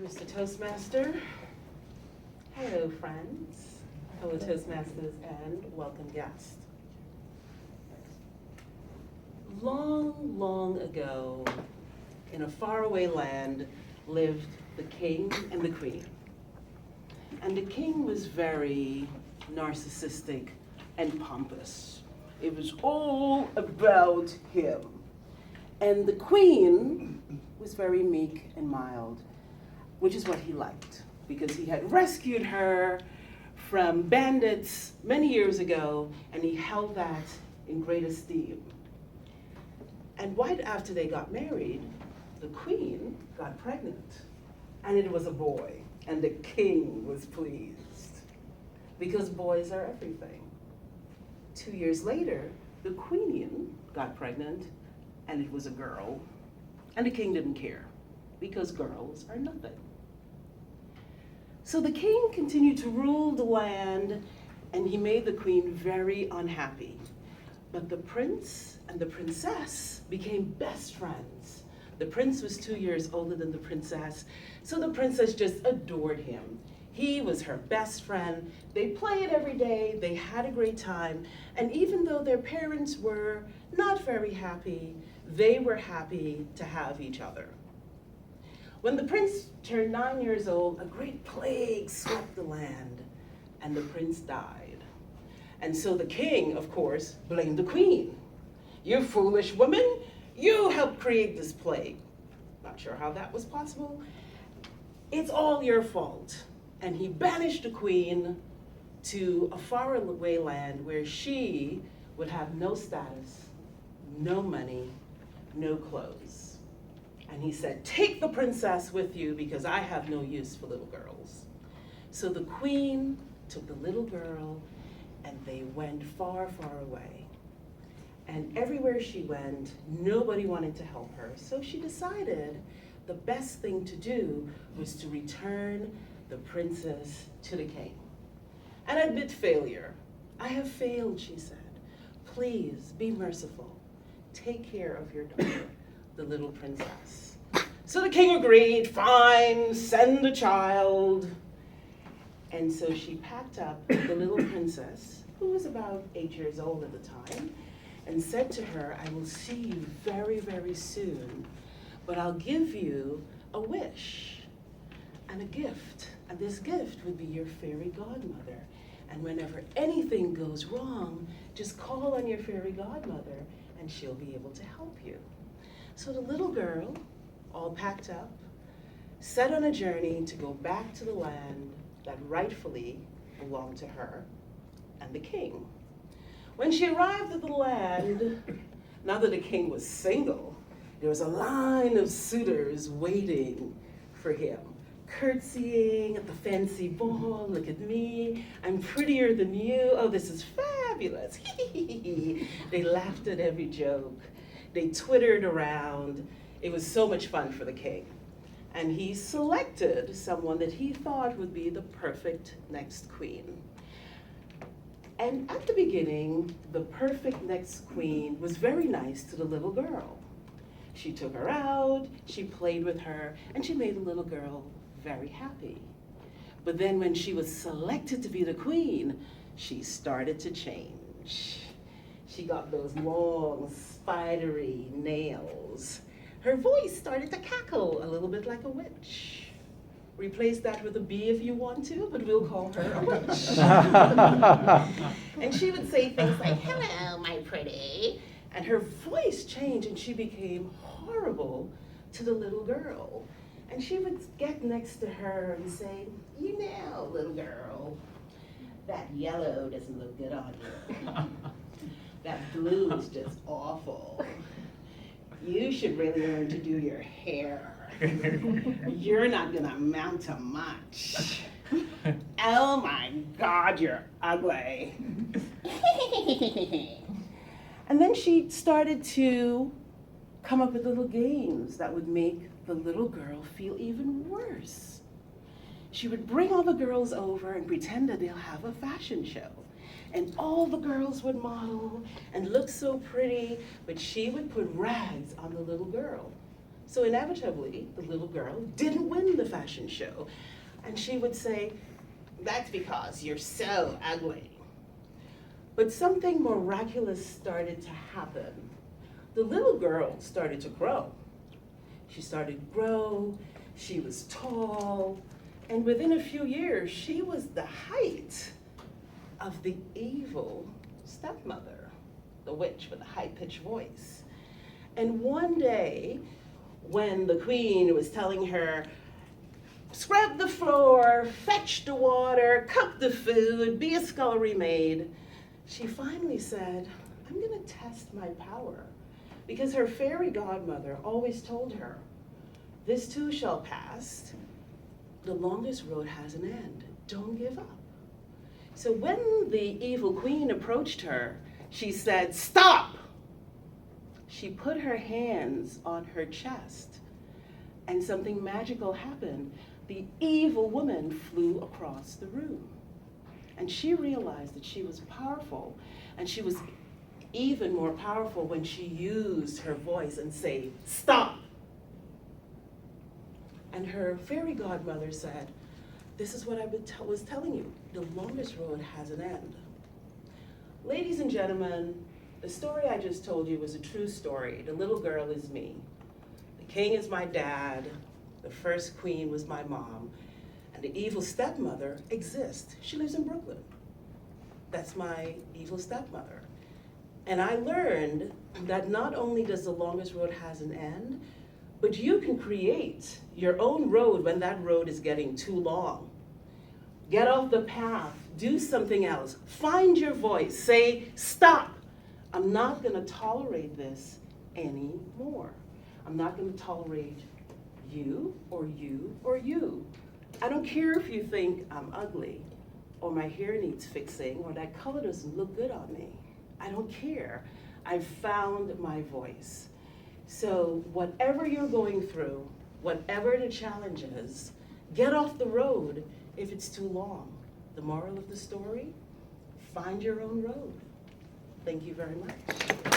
Mr. Toastmaster. Hello, friends, fellow Toastmasters, and welcome guests. Long, long ago, in a faraway land, lived the king and the queen. And the king was very narcissistic and pompous. It was all about him. And the queen was very meek and mild, which is what he liked, because he had rescued her from bandits many years ago, and he held that in great esteem. And right after they got married, the queen got pregnant, and it was a boy, and the king was pleased, because boys are everything. 2 years later, the queen got pregnant, and it was a girl, and the king didn't care, because girls are nothing. So the king continued to rule the land, and he made the queen very unhappy. But the prince and the princess became best friends. The prince was 2 years older than the princess, so the princess just adored him. He was her best friend. They played every day, they had a great time, and even though their parents were not very happy, they were happy to have each other. When the prince turned 9 years old, a great plague swept the land, and the prince died. And so the king, of course, blamed the queen. "You foolish woman, you helped create this plague." Not sure how that was possible. "It's all your fault." And he banished the queen to a faraway land where she would have no status, no money, no clothes. And he said, "Take the princess with you, because I have no use for little girls." So the queen took the little girl, and they went far, far away. And everywhere she went, nobody wanted to help her. So she decided the best thing to do was to return the princess to the king and admit failure. "I have failed," she said. "Please be merciful. Take care of your daughter, the little princess." So the king agreed, "Fine, send the child." And so she packed up the little princess, who was about 8 years old at the time, and said to her, "I will see you very, very soon, but I'll give you a wish and a gift. And this gift would be your fairy godmother. And whenever anything goes wrong, just call on your fairy godmother, and she'll be able to help you." So the little girl, all packed up, set on a journey to go back to the land that rightfully belonged to her and the king. When she arrived at the land, now that the king was single, there was a line of suitors waiting for him, curtsying at the fancy ball. "Look at me, I'm prettier than you. Oh, this is fabulous." They laughed at every joke. They twittered around. It was so much fun for the king. And he selected someone that he thought would be the perfect next queen. And at the beginning, the perfect next queen was very nice to the little girl. She took her out, she played with her, and she made the little girl very happy. But then when she was selected to be the queen, she started to change. She got those long, spidery nails. Her voice started to cackle a little bit like a witch. Replace that with a bee if you want to, but we'll call her a witch. And she would say things like, "Hello, my pretty." And her voice changed, and she became horrible to the little girl. And she would get next to her and say, "You know, little girl, that yellow doesn't look good on you. That blue is just awful. You should really learn to do your hair. You're not gonna amount to much. Oh my God, you're ugly." And then she started to come up with little games that would make the little girl feel even worse. She would bring all the girls over and pretend that they'll have a fashion show. And all the girls would model and look so pretty, but she would put rags on the little girl So inevitably, the little girl didn't win the fashion show. And she would say, "That's because you're so ugly." But something miraculous started to happen. The little girl started to grow. She started to grow, she was tall, and within a few years, she was the height of the evil stepmother, the witch with the high-pitched voice. And one day, when the queen was telling her, "Scrub the floor, fetch the water, cook the food, be a scullery maid," she finally said, "I'm gonna test my power." Because her fairy godmother always told her, "This too shall pass. The longest road has an end. Don't give up." So when the evil queen approached her, she said, "Stop!" She put her hands on her chest, and something magical happened. The evil woman flew across the room. And she realized that she was powerful, and she was even more powerful when she used her voice and say, "Stop!" And her fairy godmother said, "This is what I was telling you. The longest road has an end." Ladies and gentlemen, the story I just told you was a true story. The little girl is me. The king is my dad. The first queen was my mom. And the evil stepmother exists. She lives in Brooklyn. That's my evil stepmother. And I learned that not only does the longest road has an end, but you can create your own road when that road is getting too long. Get off the path, do something else, find your voice, say, "Stop, I'm not gonna tolerate this anymore. I'm not gonna tolerate you or you or you. I don't care if you think I'm ugly, or my hair needs fixing, or that color doesn't look good on me. I don't care. I've found my voice." So whatever you're going through, whatever the challenge is, get off the road if it's too long. The moral of the story, find your own road. Thank you very much.